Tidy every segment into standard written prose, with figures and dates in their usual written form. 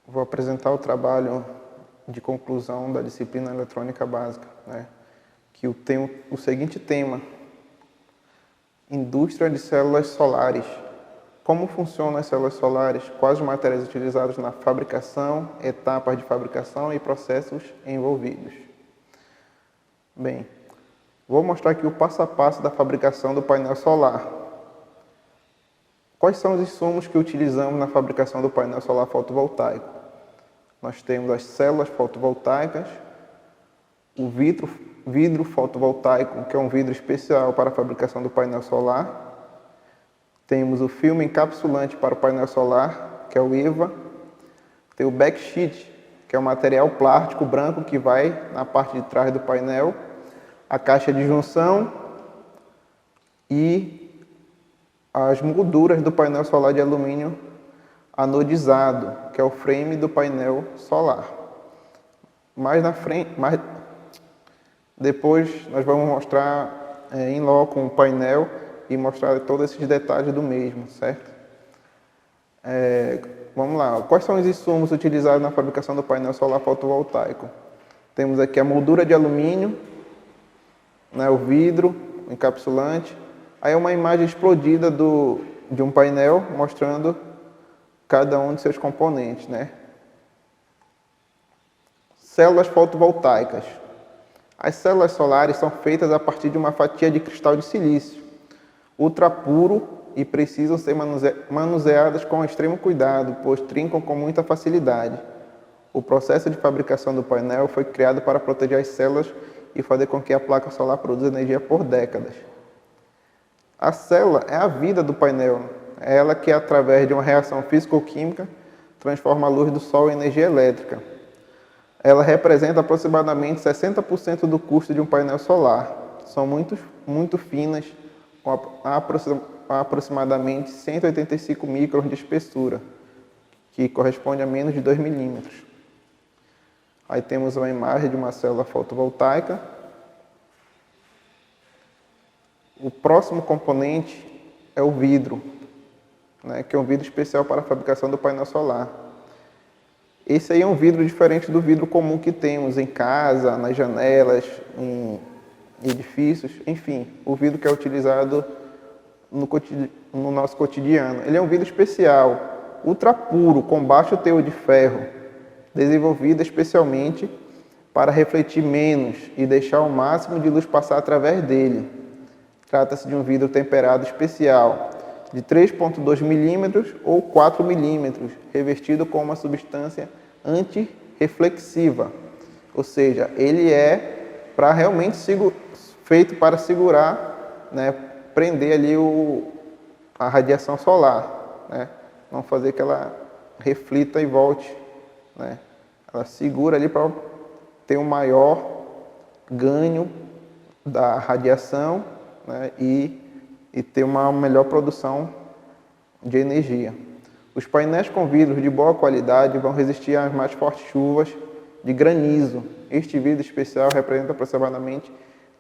Vou apresentar o trabalho de conclusão da disciplina eletrônica básica, né? Que tem o seguinte tema: indústria de células solares. Como funcionam as células solares? Quais os materiais utilizados na fabricação, etapas de fabricação e processos envolvidos? Bem, vou mostrar aqui o passo a passo da fabricação do painel solar. Quais são os insumos que utilizamos na fabricação do painel solar fotovoltaico? Nós temos as células fotovoltaicas, o vidro fotovoltaico, que é um vidro especial para a fabricação do painel solar. Temos o filme encapsulante para o painel solar, que é o EVA. Tem o backsheet, que é um material plástico branco que vai na parte de trás do painel. A caixa de junção e as molduras do painel solar de alumínio anodizado, que é o frame do painel solar. Depois nós vamos mostrar em loco um painel e mostrar todos esses detalhes do mesmo, certo? Vamos lá. Quais são os insumos utilizados na fabricação do painel solar fotovoltaico? Temos aqui a moldura de alumínio, né, o vidro, o encapsulante. Aí uma imagem explodida de um painel mostrando cada um de seus componentes, né? Células fotovoltaicas. As células solares são feitas a partir de uma fatia de cristal de silício, ultra puro, e precisam ser manuseadas com extremo cuidado, pois trincam com muita facilidade. O processo de fabricação do painel foi criado para proteger as células e fazer com que a placa solar produza energia por décadas. A célula é a vida do painel. É ela que, através de uma reação físico-química, transforma a luz do sol em energia elétrica. Ela representa aproximadamente 60% do custo de um painel solar. São muito finas, com aproximadamente 185 microns de espessura, que corresponde a menos de 2 milímetros. Aí temos uma imagem de uma célula fotovoltaica. O próximo componente é o vidro, né, que é um vidro especial para a fabricação do painel solar. Esse aí é um vidro diferente do vidro comum que temos em casa, nas janelas, em edifícios, enfim, o vidro que é utilizado no nosso cotidiano. Ele é um vidro especial, ultra puro, com baixo teor de ferro, desenvolvido especialmente para refletir menos e deixar o máximo de luz passar através dele. Trata-se de um vidro temperado especial, de 3,2 milímetros ou 4 milímetros, revestido com uma substância antirreflexiva. Ou seja, ele é realmente feito para segurar, né, prender ali a radiação solar, né, não fazer que ela reflita e volte, né. Ela segura ali para ter um maior ganho da radiação, né, e ter uma melhor produção de energia. Os painéis com vidros de boa qualidade vão resistir às mais fortes chuvas de granizo. Este vidro especial representa aproximadamente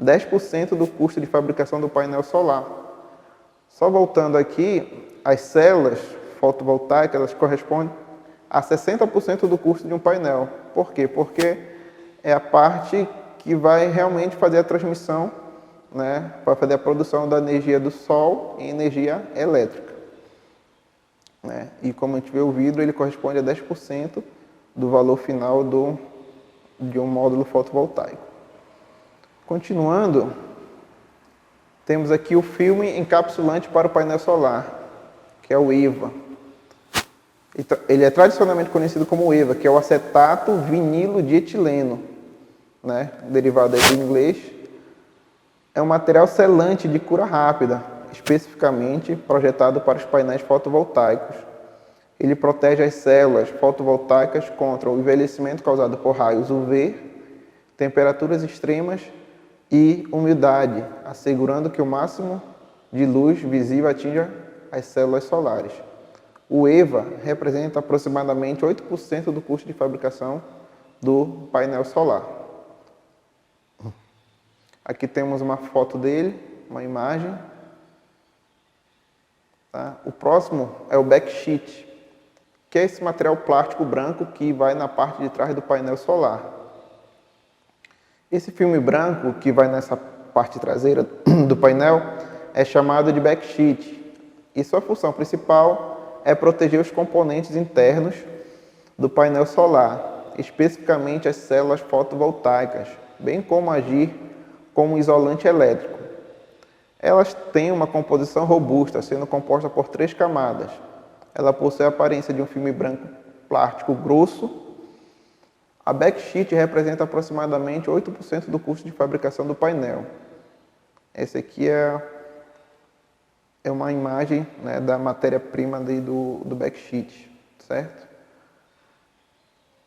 10% do custo de fabricação do painel solar. Só voltando aqui, as células fotovoltaicas elas correspondem a 60% do custo de um painel. Por quê? Porque é a parte que vai realmente fazer a transmissão, né, para fazer a produção da energia do sol em energia elétrica, né? E como a gente vê, o vidro ele corresponde a 10% do valor final de um módulo fotovoltaico. Continuando, temos aqui o filme encapsulante para o painel solar, que é o EVA. Ele é tradicionalmente conhecido como EVA, que é o acetato vinilo de etileno, né, derivado aí do inglês. É um material selante de cura rápida, especificamente projetado para os painéis fotovoltaicos. Ele protege as células fotovoltaicas contra o envelhecimento causado por raios UV, temperaturas extremas e umidade, assegurando que o máximo de luz visível atinja as células solares. O EVA representa aproximadamente 8% do custo de fabricação do painel solar. Aqui temos uma foto dele, uma imagem. Tá? O próximo é o backsheet. que é esse material plástico branco que vai na parte de trás do painel solar. Esse filme branco que vai nessa parte traseira do painel é chamado de backsheet, e sua função principal é proteger os componentes internos do painel solar, especificamente as células fotovoltaicas, bem como agir como isolante elétrico. Elas têm uma composição robusta, sendo composta por 3 camadas. Ela possui a aparência de um filme branco plástico grosso. A backsheet representa aproximadamente 8% do custo de fabricação do painel. Essa aqui é uma imagem, né, da matéria-prima do backsheet, certo?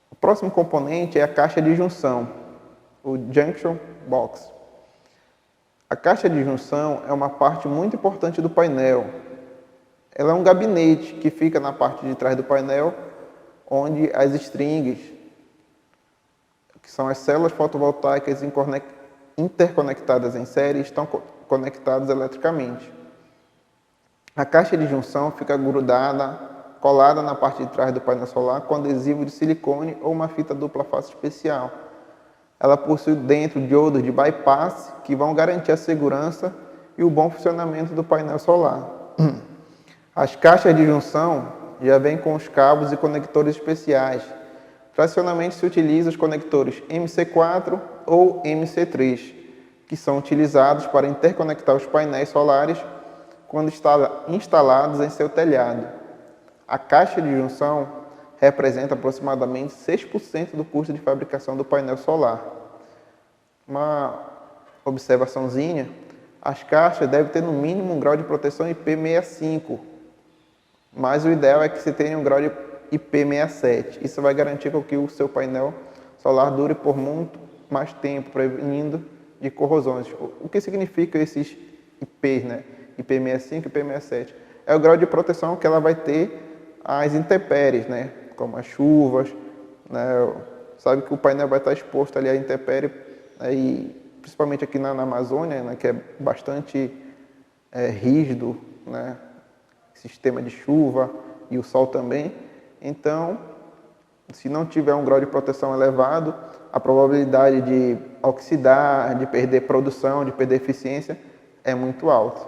O próximo componente é a caixa de junção, o junction box. A caixa de junção é uma parte muito importante do painel. Ela é um gabinete que fica na parte de trás do painel, onde as strings, que são as células fotovoltaicas interconectadas em série, estão conectadas eletricamente. A caixa de junção fica colada na parte de trás do painel solar com adesivo de silicone ou uma fita dupla face especial. Ela possui dentro diodos de bypass que vão garantir a segurança e o bom funcionamento do painel solar. As caixas de junção já vêm com os cabos e conectores especiais. Tradicionalmente se utiliza os conectores MC4 ou MC3, que são utilizados para interconectar os painéis solares quando instalados em seu telhado. A caixa de junção representa aproximadamente 6% do custo de fabricação do painel solar. Uma observaçãozinha: as caixas devem ter no mínimo um grau de proteção IP65, mas o ideal é que se tenha um grau de IP67. Isso vai garantir que o seu painel solar dure por muito mais tempo, prevenindo de corrosões. O que significa esses IPs, né? IP65 e IP67? É o grau de proteção que ela vai ter às intempéries, né? Como as chuvas, né? Sabe que o painel vai estar exposto ali à intempérie, né? E principalmente aqui na Amazônia, né? Que é bastante rígido, né? Sistema de chuva e o sol também. Então, se não tiver um grau de proteção elevado, a probabilidade de oxidar, de perder produção, de perder eficiência é muito alta.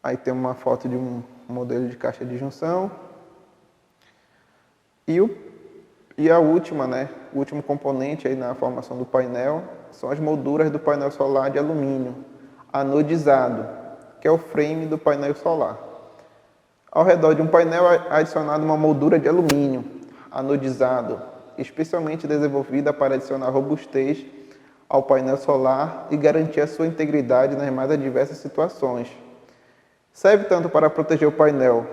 Aí tem uma foto de um modelo de caixa de junção. E a última, né? O último componente aí na formação do painel são as molduras do painel solar de alumínio anodizado, que é o frame do painel solar. Ao redor de um painel é adicionada uma moldura de alumínio anodizado, especialmente desenvolvida para adicionar robustez ao painel solar e garantir a sua integridade nas mais diversas situações. Serve tanto para proteger o painel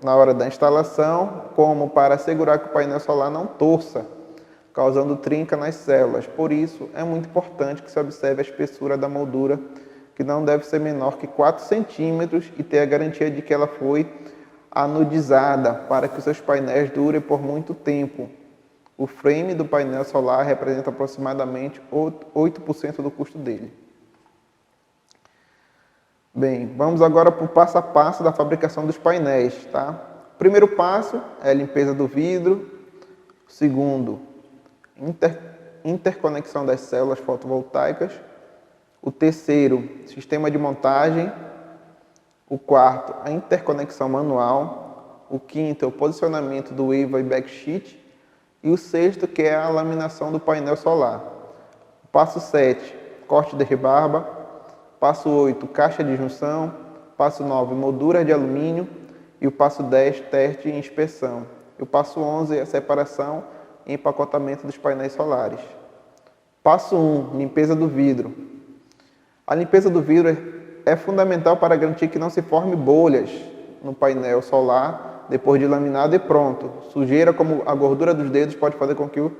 na hora da instalação, como para assegurar que o painel solar não torça, causando trinca nas células. Por isso, é muito importante que se observe a espessura da moldura, que não deve ser menor que 4 centímetros e ter a garantia de que ela foi anodizada para que os seus painéis durem por muito tempo. O frame do painel solar representa aproximadamente 8% do custo dele. Bem, vamos agora para o passo a passo da fabricação dos painéis, tá? O primeiro passo é a limpeza do vidro. O segundo, interconexão das células fotovoltaicas. O terceiro, sistema de montagem. O quarto, a interconexão manual. O quinto é o posicionamento do EVA e backsheet. E o sexto, que é a laminação do painel solar. O passo 7, corte de rebarba. Passo 8, caixa de junção. Passo 9, moldura de alumínio. E o passo 10, teste e inspeção. E o passo 11, a separação e empacotamento dos painéis solares. Passo 1, limpeza do vidro. A limpeza do vidro é fundamental para garantir que não se forme bolhas no painel solar depois de laminado e pronto. Sujeira como a gordura dos dedos pode fazer com que o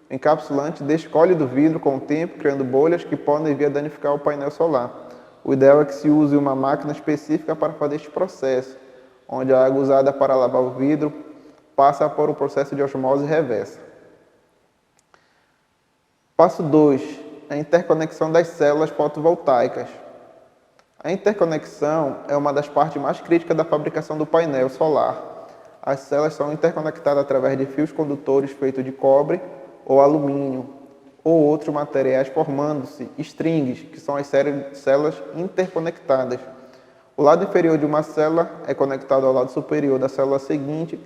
encapsulante descole do vidro com o tempo, criando bolhas que podem vir a danificar o painel solar. O ideal é que se use uma máquina específica para fazer este processo, onde a água usada para lavar o vidro passa por um processo de osmose reversa. Passo 2, a interconexão das células fotovoltaicas. A interconexão é uma das partes mais críticas da fabricação do painel solar. as células são interconectadas através de fios condutores feitos de cobre ou alumínio ou outros materiais, formando-se strings, que são as células interconectadas. O lado inferior de uma célula é conectado ao lado superior da célula seguinte,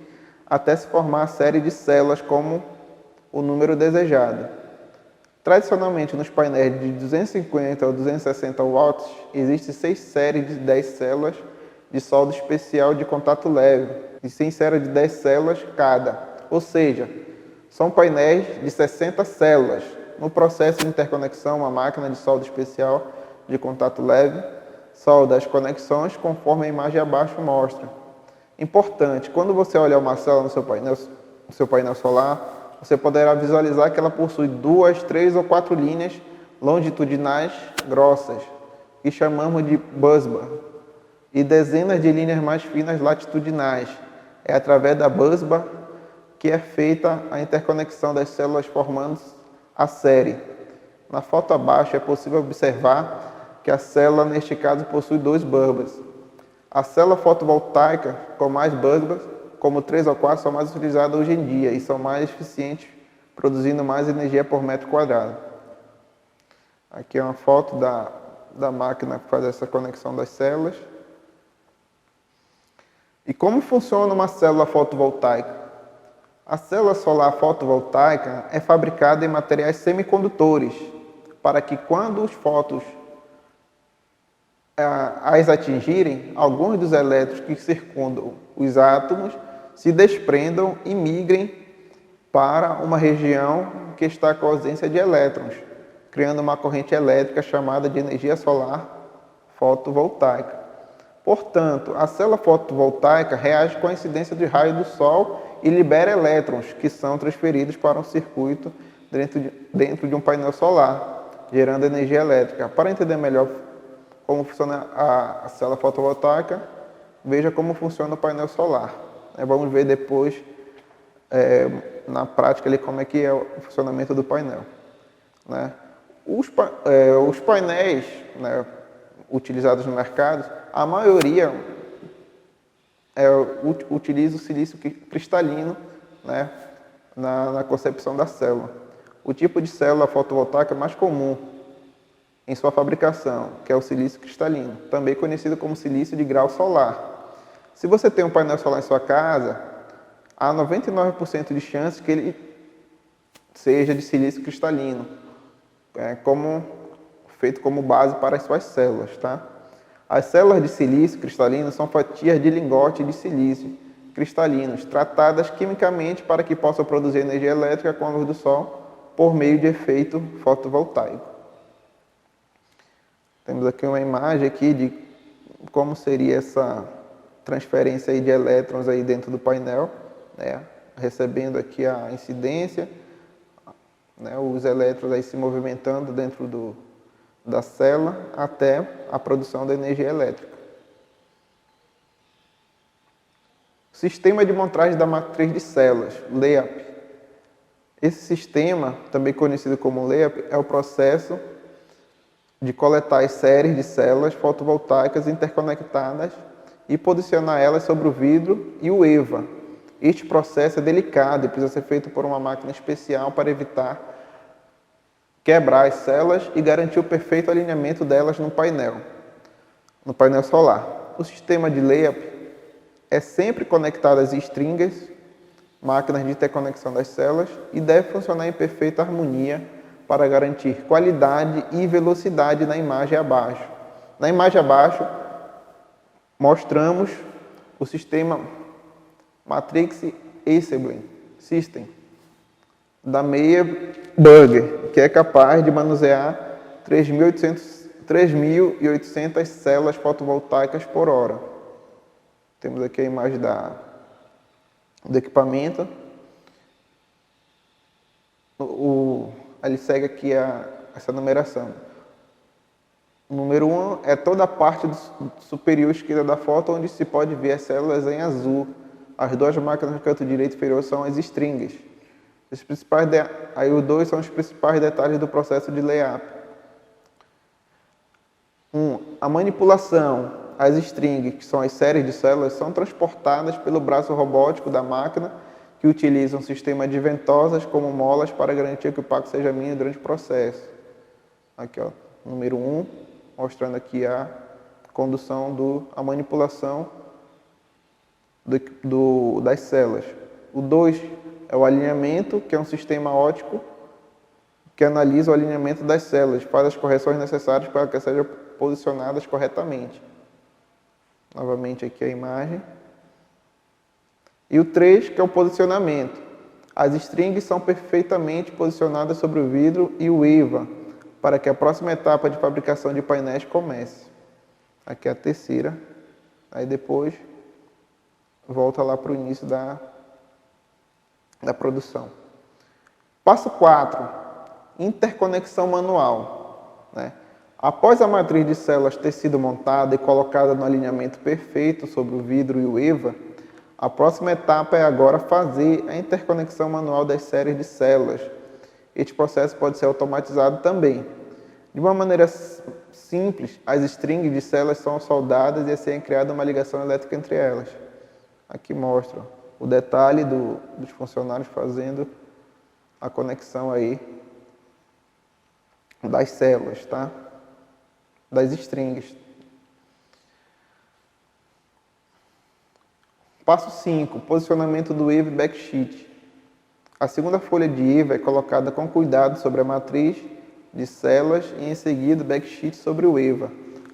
até se formar a série de células como o número desejado. Tradicionalmente, nos painéis de 250 ou 260 watts, existem 6 séries de 10 células de solda especial de contato leve, e 6 séries de 10 células cada, ou seja, são painéis de 60 células. No processo de interconexão, uma máquina de solda especial de contato leve solda as conexões conforme a imagem abaixo mostra. Importante, quando você olhar uma célula no seu painel solar, você poderá visualizar que ela possui 2, 3 ou 4 linhas longitudinais grossas, que chamamos de busbar, e dezenas de linhas mais finas latitudinais. É através da busbar que é feita a interconexão das células formando a série. Na foto abaixo é possível observar que a célula, neste caso, possui 2 burbas. A célula fotovoltaica com mais burbas, como 3 ou 4, são mais utilizadas hoje em dia e são mais eficientes, produzindo mais energia por metro quadrado. Aqui é uma foto da máquina que faz essa conexão das células. E como funciona uma célula fotovoltaica? A célula solar fotovoltaica é fabricada em materiais semicondutores, para que quando os fótons as atingirem, alguns dos elétrons que circundam os átomos se desprendam e migrem para uma região que está com ausência de elétrons, criando uma corrente elétrica chamada de energia solar fotovoltaica. Portanto, a célula fotovoltaica reage com a incidência de raios do Sol e libera elétrons, que são transferidos para um circuito dentro de um painel solar, gerando energia elétrica. Para entender melhor como funciona a célula fotovoltaica, veja como funciona o painel solar. Vamos ver depois, na prática, ali, como é que é o funcionamento do painel. Os painéis utilizados no mercado, a maioria utiliza o silício cristalino na concepção da célula. O tipo de célula fotovoltaica mais comum em sua fabricação, que é o silício cristalino, também conhecido como silício de grau solar. Se você tem um painel solar em sua casa, há 99% de chance que ele seja de silício cristalino, feito como base para as suas células. As células de silício cristalino são fatias de lingote de silício cristalinos, tratadas quimicamente para que possam produzir energia elétrica com a luz do Sol por meio de efeito fotovoltaico. Temos aqui uma imagem aqui de como seria essa transferência aí de elétrons aí dentro do painel, recebendo aqui a incidência, os elétrons aí se movimentando dentro da célula até a produção da energia elétrica. Sistema de montagem da matriz de células, LEAP. Esse sistema, também conhecido como LEAP, é o processo de coletar as séries de células fotovoltaicas interconectadas e posicionar elas sobre o vidro e o EVA. Este processo é delicado e precisa ser feito por uma máquina especial para evitar quebrar as células e garantir o perfeito alinhamento delas no painel solar. O sistema de LEAP é sempre conectado às stringers, máquinas de interconexão das células, e deve funcionar em perfeita harmonia para garantir qualidade e velocidade na imagem abaixo. Na imagem abaixo, mostramos o sistema Matrix Assembly System da Meyer Burger, que é capaz de manusear 3.800 células fotovoltaicas por hora. Temos aqui a imagem do equipamento. Ele segue aqui essa numeração. O número 1 é toda a parte superior esquerda da foto, onde se pode ver as células em azul. As duas máquinas no canto direito inferior são as stringers. Aí os dois são os principais detalhes do processo de LEAP. A manipulação. as strings, que são as séries de células, são transportadas pelo braço robótico da máquina, que utiliza um sistema de ventosas como molas para garantir que o paco seja mínimo durante o processo. Aqui, ó, número 1, mostrando aqui a condução a manipulação das células. O 2 é o alinhamento, que é um sistema óptico que analisa o alinhamento das células, faz as correções necessárias para que sejam posicionadas corretamente. Novamente aqui a imagem. E o 3, que é o posicionamento. As strings são perfeitamente posicionadas sobre o vidro e o EVA, para que a próxima etapa de fabricação de painéis comece. Aqui é a terceira. Aí depois volta lá para o início da produção. Passo 4. Interconexão manual. Né? Após a matriz de células ter sido montada e colocada no alinhamento perfeito sobre o vidro e o EVA, a próxima etapa é agora fazer a interconexão manual das séries de células. Este processo pode ser automatizado também. De uma maneira simples, as strings de células são soldadas e assim é criada uma ligação elétrica entre elas. Aqui mostra o detalhe dos funcionários fazendo a conexão aí das células, tá? Das strings. Passo 5. Posicionamento do EVA e backsheet. A segunda folha de EVA é colocada com cuidado sobre a matriz de células e em seguida o backsheet sobre o EVA.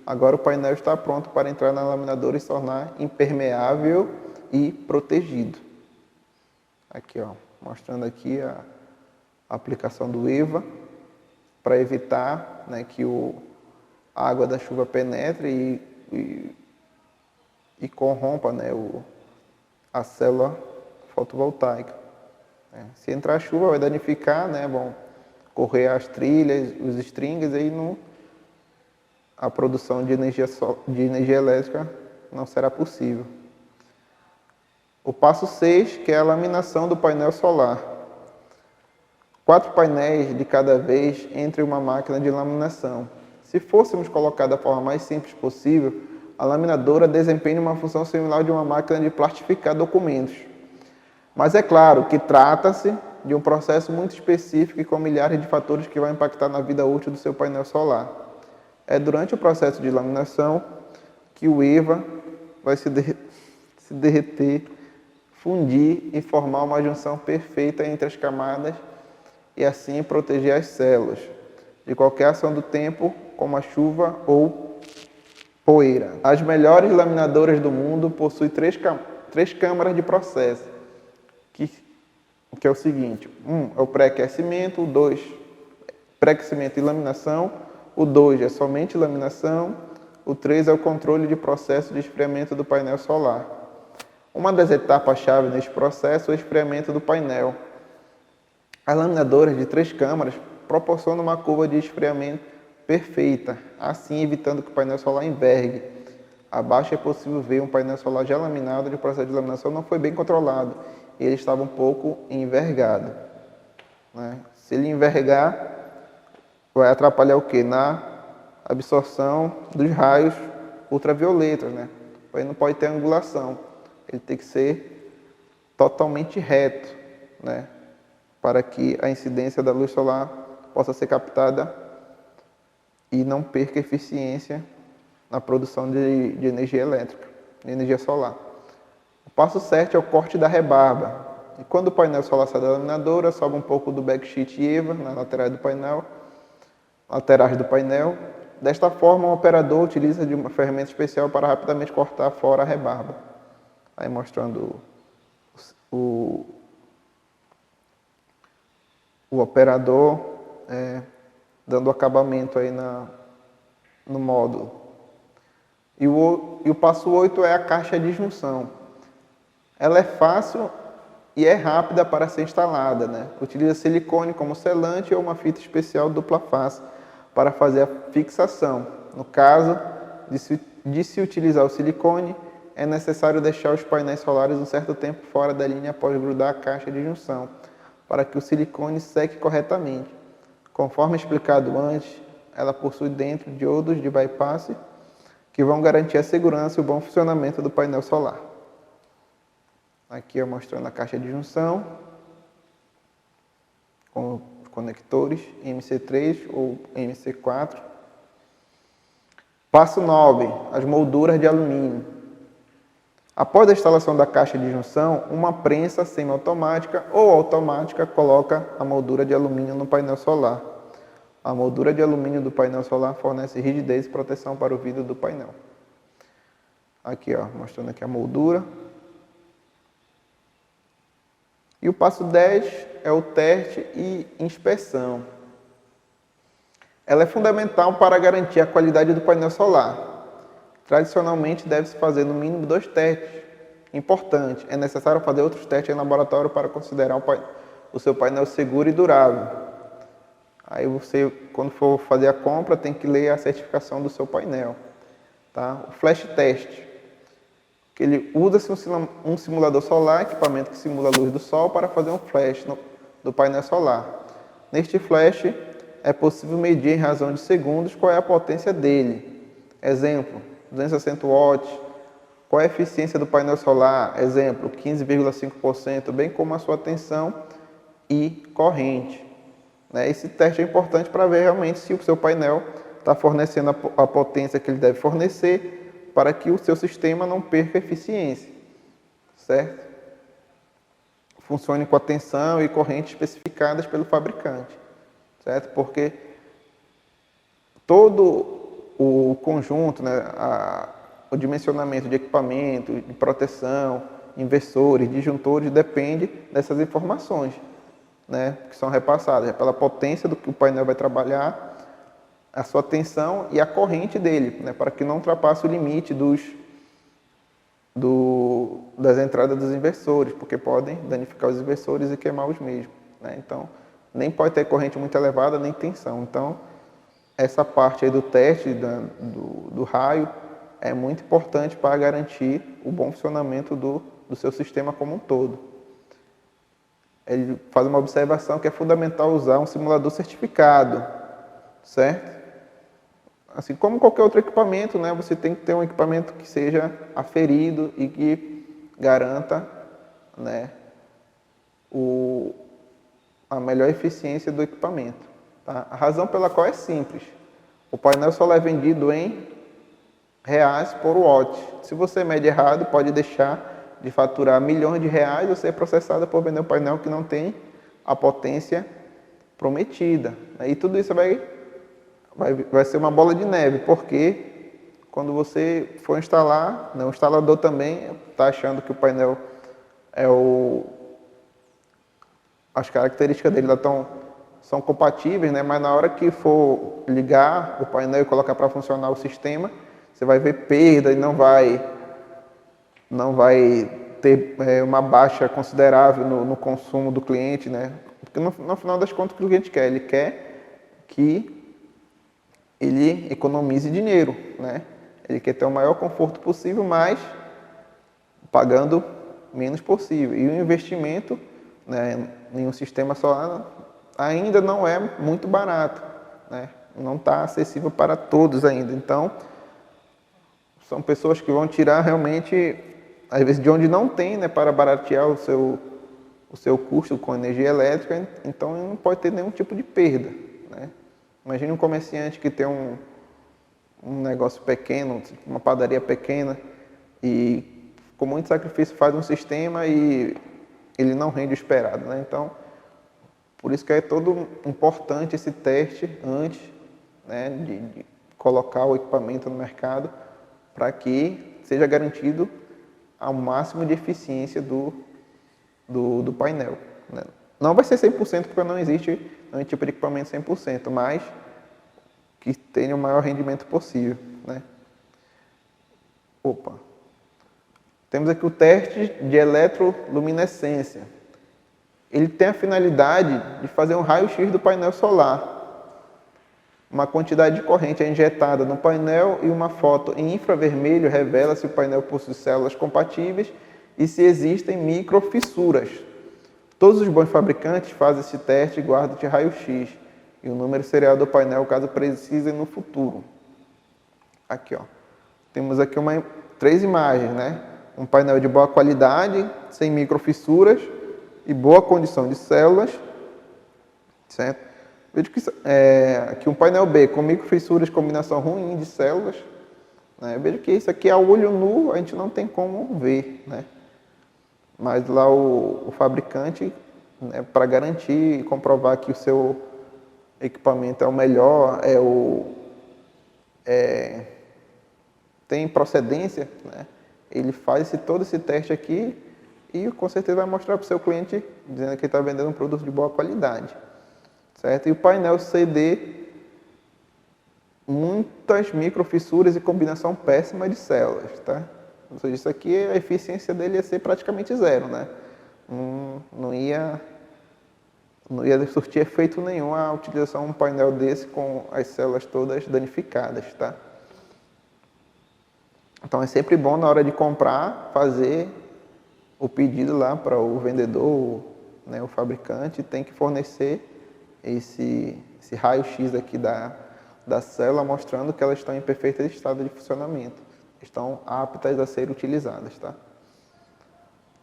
Agora o painel está pronto para entrar na laminadora e se tornar impermeável e protegido. Aqui, ó, mostrando aqui a aplicação do EVA para evitar, né, que a água da chuva penetre e corrompa, né, a célula fotovoltaica. Se entrar chuva vai danificar, né, vão correr as trilhas, os strings, e aí a produção de energia elétrica não será possível. O passo 6, que é a laminação do painel solar. 4 painéis de cada vez entre uma máquina de laminação. Se fôssemos colocar da forma mais simples possível, a laminadora desempenha uma função similar de uma máquina de plastificar documentos. Mas é claro que trata-se de um processo muito específico e com milhares de fatores que vão impactar na vida útil do seu painel solar. É durante o processo de laminação que o EVA vai se derreter, fundir e formar uma junção perfeita entre as camadas e assim proteger as células de qualquer ação do tempo, como a chuva ou poeira. As melhores laminadoras do mundo possuem três câmaras de processo, que é o seguinte: 1 é o pré-aquecimento, o 2 pré-aquecimento e laminação, o 2 é somente laminação, o 3 é o controle de processo de esfriamento do painel solar. Uma das etapas-chave neste processo é o esfriamento do painel. As laminadoras de 3 câmaras proporcionam uma curva de esfriamento perfeita, assim evitando que o painel solar envergue. Abaixo é possível ver um painel solar já laminado, onde o processo de laminação não foi bem controlado e ele estava um pouco envergado. Né? Se ele envergar, vai atrapalhar o quê? Na absorção dos raios ultravioletas. Né? Ele não pode ter angulação, ele tem que ser totalmente reto, né? Para que a incidência da luz solar possa ser captada e não perca eficiência na produção de energia elétrica, de energia solar. O passo 7 é o corte da rebarba. E quando o painel solar sai da laminadora, sobe um pouco do backsheet e EVA nas laterais do painel. Desta forma, o operador utiliza de uma ferramenta especial para rapidamente cortar fora a rebarba. Aí mostrando o operador dando acabamento aí no módulo. E o passo 8 é a caixa de junção. Ela é fácil e é rápida para ser instalada. Né? Utiliza silicone como selante ou uma fita especial dupla face para fazer a fixação. No caso de se utilizar o silicone, é necessário deixar os painéis solares um certo tempo fora da linha após grudar a caixa de junção, para que o silicone seque corretamente. Conforme explicado antes, ela possui dentro diodos de bypass que vão garantir a segurança e o bom funcionamento do painel solar. Aqui eu mostrando a caixa de junção com os conectores MC3 ou MC4. Passo 9, as molduras de alumínio. Após a instalação da caixa de junção, uma prensa semiautomática ou automática coloca a moldura de alumínio no painel solar. A moldura de alumínio do painel solar fornece rigidez e proteção para o vidro do painel. Aqui, ó, mostrando aqui a moldura. E o passo 10 é o teste e inspeção. Ela é fundamental para garantir a qualidade do painel solar. Tradicionalmente, deve-se fazer no mínimo 2 testes. Importante, é necessário fazer outros testes em laboratório para considerar o seu painel seguro e durável. Aí você, quando for fazer a compra, tem que ler a certificação do seu painel. Tá? O flash test, que ele usa-se um simulador solar, equipamento que simula a luz do sol, para fazer um flash do painel solar. Neste flash, é possível medir em razão de segundos qual é a potência dele. Exemplo, 260 watts. Qual é a eficiência do painel solar? Exemplo, 15,5%, bem como a sua tensão e corrente. Esse teste é importante para ver realmente se o seu painel está fornecendo a potência que ele deve fornecer para que o seu sistema não perca eficiência, certo? Funcione com a tensão e corrente especificadas pelo fabricante, certo? Porque todo o conjunto, o dimensionamento de equipamento, de proteção, inversores, disjuntores, depende dessas informações, que são repassadas pela potência do que o painel vai trabalhar, a sua tensão e a corrente dele, para que não ultrapasse o limite das entradas dos inversores, porque podem danificar os inversores e queimar os mesmos. Então, nem pode ter corrente muito elevada, nem tensão. Então, essa parte aí do teste do raio é muito importante para garantir o bom funcionamento do seu sistema como um todo. Ele faz uma observação que é fundamental usar um simulador certificado, certo? Assim como qualquer outro equipamento, você tem que ter um equipamento que seja aferido e que garanta, a melhor eficiência do equipamento. Tá? A razão pela qual é simples. O painel solar é vendido em reais por watt. Se você mede errado, pode deixar de faturar milhões de reais ou ser processado por vender um painel que não tem a potência prometida. E tudo isso vai ser uma bola de neve, porque quando você for instalar, o instalador também está achando que o painel as características dele são compatíveis, mas na hora que for ligar o painel e colocar para funcionar o sistema, você vai ver perda e não vai ter uma baixa considerável no consumo do cliente, Porque no final das contas o que o cliente quer? Ele quer que ele economize dinheiro, Ele quer ter o maior conforto possível, mas pagando menos possível. E o investimento, em um sistema solar ainda não é muito barato, Não está acessível para todos ainda. Então, são pessoas que vão tirar realmente, às vezes, de onde não tem, para baratear o seu custo com energia elétrica, então não pode ter nenhum tipo de perda, Imagine um comerciante que tem um negócio pequeno, uma padaria pequena, e com muito sacrifício faz um sistema e ele não rende o esperado, Então, por isso que é todo importante esse teste antes, de colocar o equipamento no mercado, para que seja garantido ao máximo de eficiência do painel. Não vai ser 100%, porque não existe um tipo de equipamento 100%, mas que tenha o maior rendimento possível. Temos aqui o teste de eletroluminescência. Ele tem a finalidade de fazer um raio-x do painel solar. Uma quantidade de corrente é injetada no painel e uma foto em infravermelho revela se o painel possui células compatíveis e se existem microfissuras. Todos os bons fabricantes fazem esse teste e guardam de raio-x e o número serial do painel caso precisem no futuro. Aqui, ó. temos aqui três imagens, né? Um painel de boa qualidade, sem microfissuras e boa condição de células, certo? Vejo que aqui um painel B com microfissuras, combinação ruim de células, né? Vejo que isso aqui a olho nu a gente não tem como ver, né? Mas lá o fabricante, né, para garantir e comprovar que o seu equipamento é o melhor, tem procedência, né? Ele faz todo esse teste aqui e com certeza vai mostrar para o seu cliente dizendo que ele está vendendo um produto de boa qualidade, certo? E o painel CD, muitas microfissuras e combinação péssima de células, tá? Ou seja, isso aqui, a eficiência dele ia ser praticamente zero, né? Não ia surtir efeito nenhum a utilização de um painel desse com as células todas danificadas, tá? Então é sempre bom na hora de comprar, fazer o pedido lá para o vendedor, né, o fabricante, tem que fornecer esse raio-x aqui da célula mostrando que elas estão em perfeito estado de funcionamento, estão aptas a ser utilizadas, tá?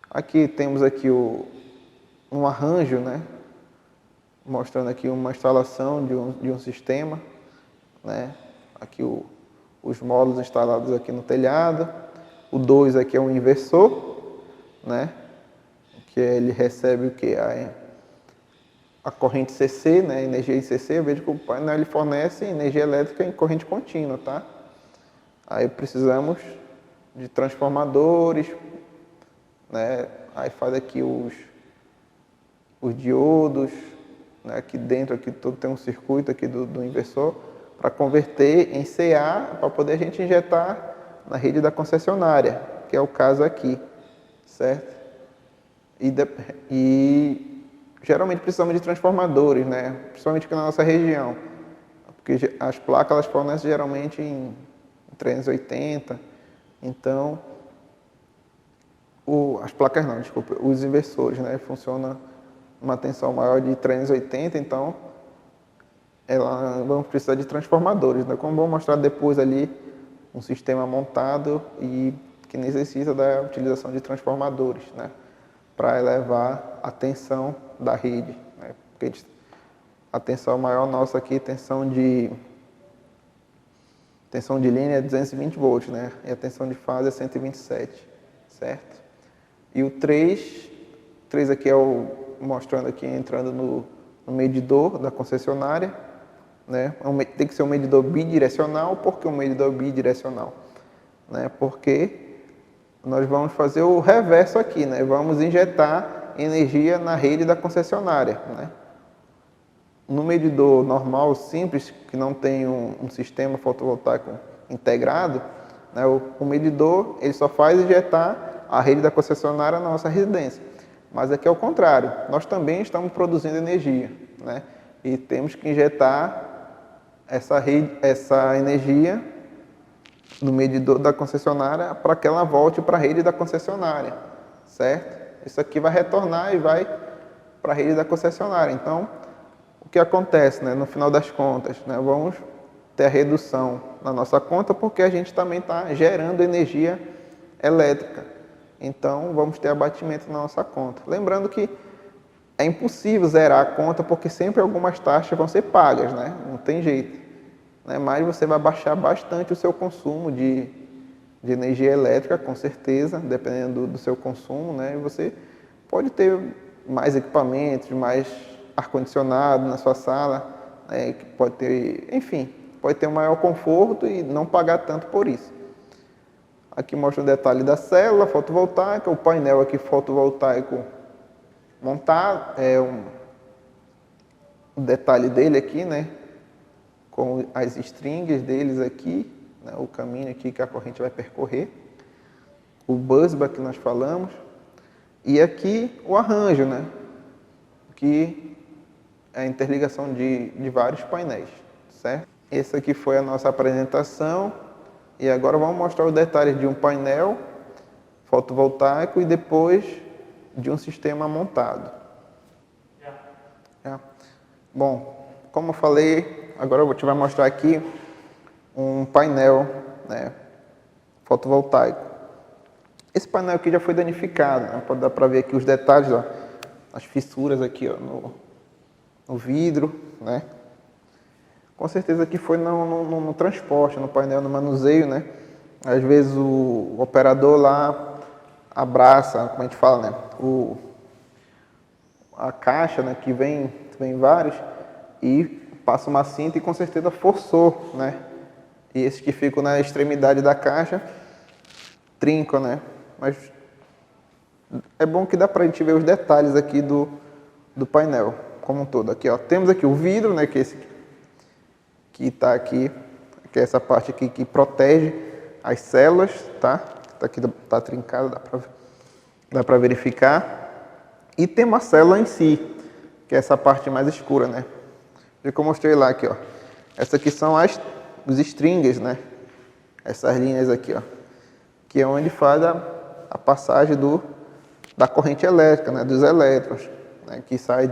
Aqui temos aqui um arranjo, né, mostrando aqui uma instalação de um sistema, né? Aqui os módulos instalados aqui no telhado. O 2 aqui é um inversor, né? Que ele recebe o que? A corrente CC, né? Energia ICC. Eu vejo que o painel ele fornece energia elétrica em corrente contínua, tá? Aí precisamos de transformadores, né? Aí faz aqui os diodos, né? Aqui dentro aqui todo tem um circuito aqui do inversor para converter em CA para poder a gente injetar na rede da concessionária, que é o caso aqui, certo? E geralmente precisamos de transformadores, né? Principalmente aqui na nossa região, porque as placas elas fornecem geralmente em 380, então as placas não, desculpa, os inversores, né? Funcionam uma tensão maior de 380, então vamos precisar de transformadores, né? Como vou mostrar depois ali um sistema montado e que necessita da utilização de transformadores, né? Para elevar a tensão da rede, né? Porque a tensão maior nossa aqui, tensão de linha é 220 volts, né? E a tensão de fase é 127, certo? E o 3 aqui é mostrando aqui, entrando no medidor da concessionária, né? Tem que ser um medidor bidirecional. Por que um medidor bidirecional? Né? Porque nós vamos fazer o reverso aqui, né? Vamos injetar energia na rede da concessionária, né? No medidor normal, simples, que não tem um sistema fotovoltaico integrado, né? O medidor ele só faz injetar a rede da concessionária na nossa residência. Mas aqui é o contrário, nós também estamos produzindo energia, né? E temos que injetar essa energia no medidor da concessionária para que ela volte para a rede da concessionária, certo? Isso aqui vai retornar e vai para a rede da concessionária. Então, o que acontece, né? No final das contas, né? Vamos ter a redução na nossa conta porque a gente também está gerando energia elétrica. Então, vamos ter abatimento na nossa conta. Lembrando que é impossível zerar a conta porque sempre algumas taxas vão ser pagas, né? Não tem jeito, né? Mas você vai baixar bastante o seu consumo de energia elétrica, com certeza, dependendo do seu consumo, né? E você pode ter mais equipamentos, mais ar-condicionado na sua sala, né? Que pode ter, enfim, pode ter um maior conforto e não pagar tanto por isso. Aqui mostra o detalhe da célula fotovoltaica, o painel aqui fotovoltaico montado, o detalhe dele aqui, né? Com as strings deles aqui, né? O caminho aqui que a corrente vai percorrer, o busbar que nós falamos, e aqui o arranjo, né? Que é a interligação de vários painéis, certo? Essa aqui foi a nossa apresentação. E agora vamos mostrar os detalhes de um painel fotovoltaico e depois de um sistema montado. Bom, como eu falei, agora eu vou te mostrar aqui um painel, né, fotovoltaico. Esse painel aqui já foi danificado, né? Pode dar para ver aqui os detalhes, ó, as fissuras aqui, ó, no vidro, né? Com certeza aqui foi no transporte, no painel, no manuseio, né? Às vezes o operador lá abraça, como a gente fala, né? A caixa, né? Que vem vários e passa uma cinta e com certeza forçou, né? E esses que ficam na extremidade da caixa trincam, né? Mas é bom que dá pra gente ver os detalhes aqui do painel como um todo. Aqui, ó, temos aqui o vidro, né? Que é esse que tá aqui, que é essa parte aqui que protege as células, tá? Tá aqui, tá trincado, dá pra verificar. E tem uma célula em si, que é essa parte mais escura, né? Que eu mostrei lá aqui, ó. Essas aqui são os stringers, né? Essas linhas aqui, ó, que é onde faz a passagem da corrente elétrica, né? Dos elétrons, né? Que sai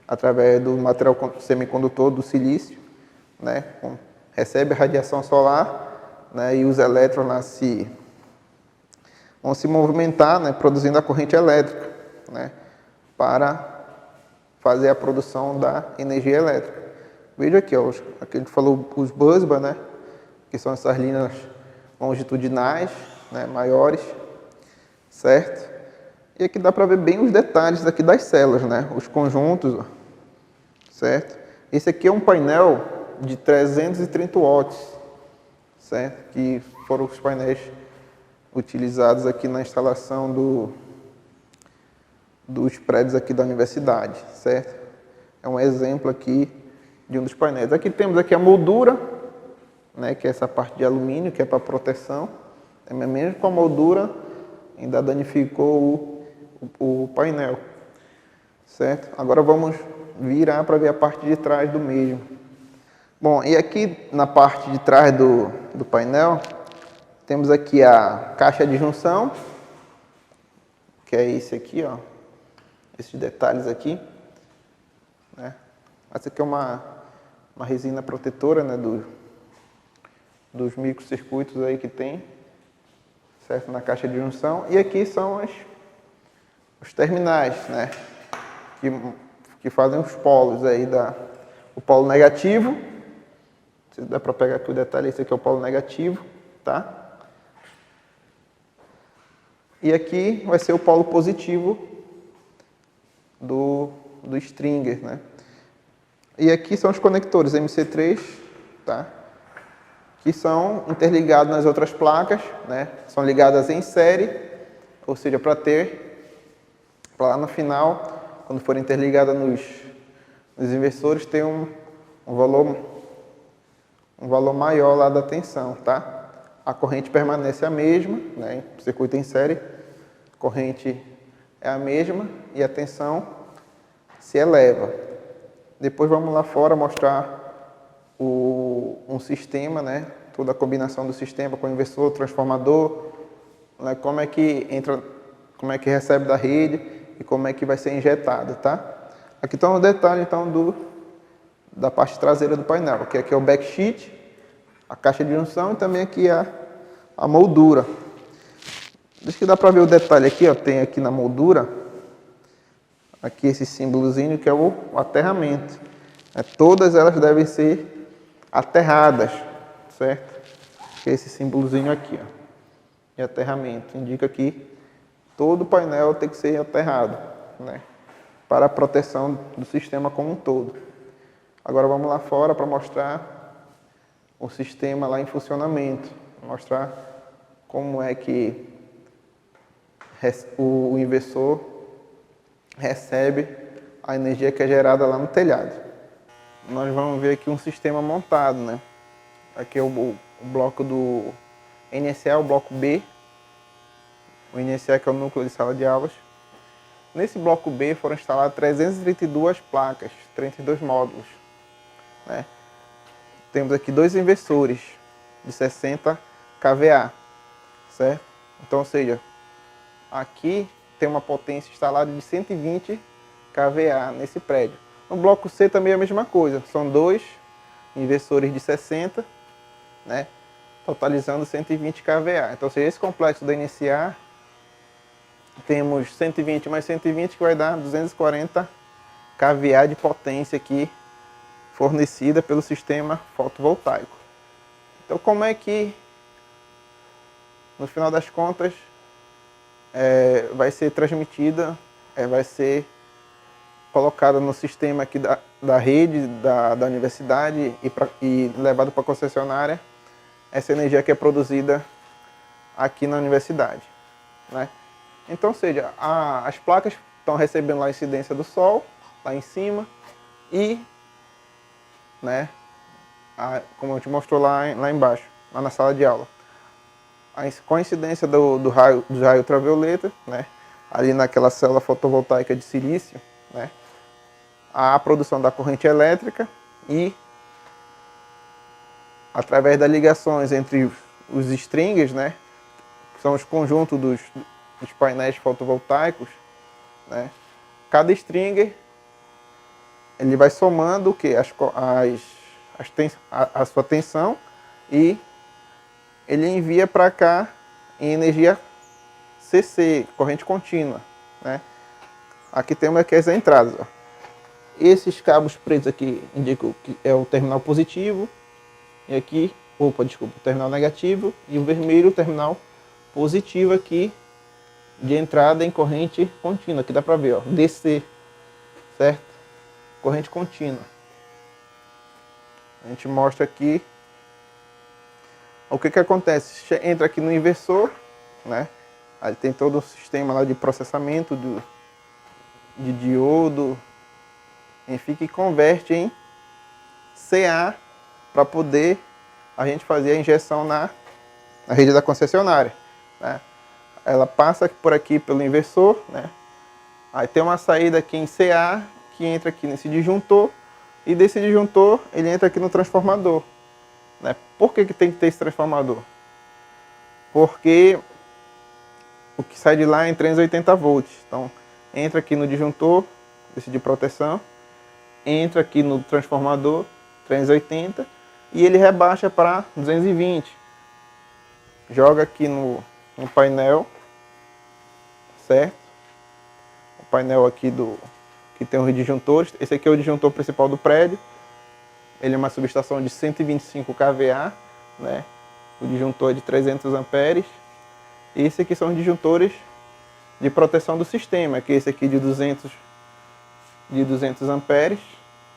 através do material semicondutor do silício, né? Recebe a radiação solar, né? E os elétrons lá vão se movimentar, né? Produzindo a corrente elétrica, né? Para fazer a produção da energia elétrica. Veja aqui, ó, aqui a gente falou os busbar, né? Que são essas linhas longitudinais, né? Maiores, certo? E aqui dá para ver bem os detalhes aqui das células, né? Os conjuntos, ó, certo? Esse aqui é um painel de 330 watts, certo? Que foram os painéis utilizados aqui na instalação dos prédios aqui da universidade, certo? É um exemplo aqui de um dos painéis. Aqui temos aqui a moldura, né, que é essa parte de alumínio, que é para proteção. Mesmo com a moldura, ainda danificou o painel, certo? Agora vamos virar para ver a parte de trás do mesmo. Bom, e aqui na parte de trás do painel, temos aqui a caixa de junção, que é esse aqui, ó. Esses detalhes aqui, né? Essa aqui é uma resina protetora, né, dos microcircuitos aí que tem, certo? Na caixa de junção. E aqui são os terminais, né? Que fazem os polos aí o polo negativo. Se dá para pegar aqui o detalhe, esse aqui é o polo negativo, tá? E aqui vai ser o polo positivo do stringer, né? E aqui são os conectores MC3, tá? Que são interligados nas outras placas, né? São ligadas em série, ou seja, para lá no final, quando for interligada nos inversores, tem um valor maior lá da tensão, tá? A corrente permanece a mesma, né? Circuito em série, a corrente é a mesma e a tensão se eleva. Depois vamos lá fora mostrar um sistema, né? Toda a combinação do sistema com o inversor, transformador, né? Como é que entra, como é que recebe da rede e como é que vai ser injetado, tá? Aqui está um detalhe então da parte traseira do painel, que aqui é o backsheet, a caixa de junção e também aqui a moldura. Deixa que dá para ver o detalhe aqui, ó, tem aqui na moldura, aqui esse símbolozinho que é o aterramento. Todas elas devem ser aterradas, certo? Que é esse símbolozinho aqui, ó, de aterramento. Indica que todo o painel tem que ser aterrado, né? Para a proteção do sistema como um todo. Agora vamos lá fora para mostrar o sistema lá em funcionamento. Mostrar como é que o inversor recebe a energia que é gerada lá no telhado. Nós vamos ver aqui um sistema montado, né? Aqui é o bloco do NSE, o bloco B. O NSE que é o núcleo de sala de aulas. Nesse bloco B foram instaladas 332 placas, 32 módulos, né? Temos aqui dois inversores de 60 kVA, certo? Então, ou seja, aqui tem uma potência instalada de 120 kVA nesse prédio. No bloco C também é a mesma coisa, são dois inversores de 60, né? totalizando 120 kVA. Então, se esse complexo da NSA, temos 120 mais 120, que vai dar 240 kVA de potência aqui fornecida pelo sistema fotovoltaico. Então, como é que, no final das contas, vai ser transmitida, vai ser colocada no sistema aqui da rede, da universidade e levada para a concessionária, essa energia que é produzida aqui na universidade, né? Então, ou seja, as placas estão recebendo lá a incidência do sol, lá em cima, e, né, como eu te mostrou lá embaixo, lá na sala de aula, com a incidência do raio ultravioleta, né, ali naquela célula fotovoltaica de silício, né, a produção da corrente elétrica e, através das ligações entre os stringers, né, que são os conjuntos dos painéis fotovoltaicos, né, cada stringer ele vai somando o que? A sua tensão, e ele envia para cá em energia CC, corrente contínua, né? Aqui temos aqui as entradas, ó. Esses cabos pretos aqui indicam que é o terminal positivo, e aqui, o terminal negativo, e o vermelho o terminal positivo aqui de entrada em corrente contínua. Aqui dá para ver, ó, DC, certo? Corrente contínua. A gente mostra aqui o que acontece. Entra aqui no inversor, né? Aí tem todo o sistema lá de processamento de diodo, enfim, que converte em CA para poder a gente fazer a injeção na rede da concessionária, né? Ela passa por aqui pelo inversor, né? Aí tem uma saída aqui em CA que entra aqui nesse disjuntor, e desse disjuntor ele entra aqui no transformador, né? Por que tem que ter esse transformador? Porque o que sai de lá é em 380 volts. Então entra aqui no disjuntor, esse de proteção, entra aqui no transformador 380 e ele rebaixa para 220. Joga aqui no painel, certo? O painel aqui que tem os disjuntores. Esse aqui é o disjuntor principal do prédio. Ele é uma subestação de 125 kVA, né? O disjuntor é de 300 amperes. E esse aqui são os disjuntores de proteção do sistema, que é esse aqui de 200 amperes,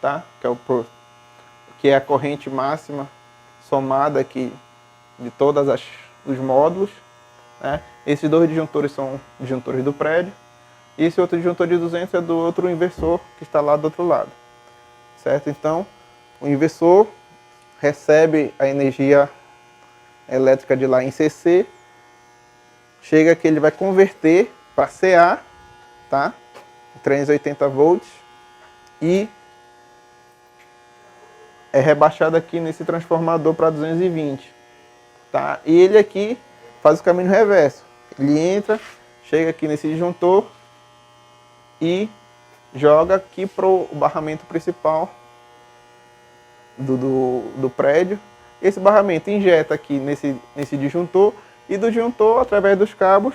tá? Que é a corrente máxima somada aqui de todos os módulos, né? Esses dois disjuntores são disjuntores do prédio. E esse outro disjuntor de 200 é do outro inversor que está lá do outro lado, certo? Então, o inversor recebe a energia elétrica de lá em CC, chega que ele vai converter para CA, tá? 380 volts, e é rebaixado aqui nesse transformador para 220, tá? E ele aqui faz o caminho reverso. Ele entra, chega aqui nesse disjuntor e joga aqui para o barramento principal do prédio. Esse barramento injeta aqui nesse disjuntor, e do disjuntor, através dos cabos,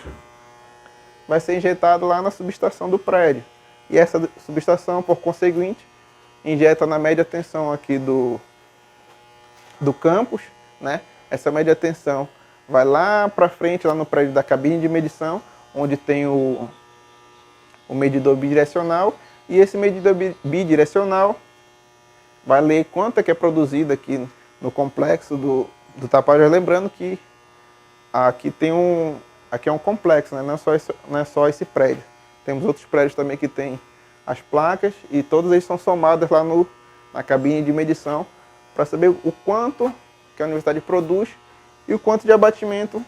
vai ser injetado lá na subestação do prédio. E essa subestação, por conseguinte, injeta na média tensão aqui do campus, né? Essa média tensão vai lá para frente, lá no prédio da cabine de medição, onde tem o medidor bidirecional, e esse medidor bidirecional vai ler quanto é que é produzido aqui no complexo do Tapajós. Lembrando que aqui é um complexo, né? Não é só esse prédio. Temos outros prédios também que tem as placas, e todos eles são somados lá na cabine de medição para saber o quanto que a universidade produz e o quanto de abatimento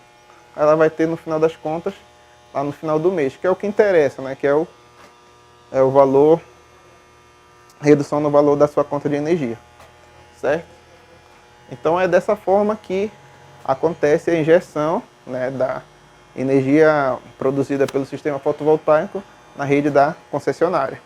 ela vai ter no final das contas, lá no final do mês, que é o que interessa, né? Que é o valor, redução no valor da sua conta de energia, certo? Então é dessa forma que acontece a injeção, né, da energia produzida pelo sistema fotovoltaico na rede da concessionária.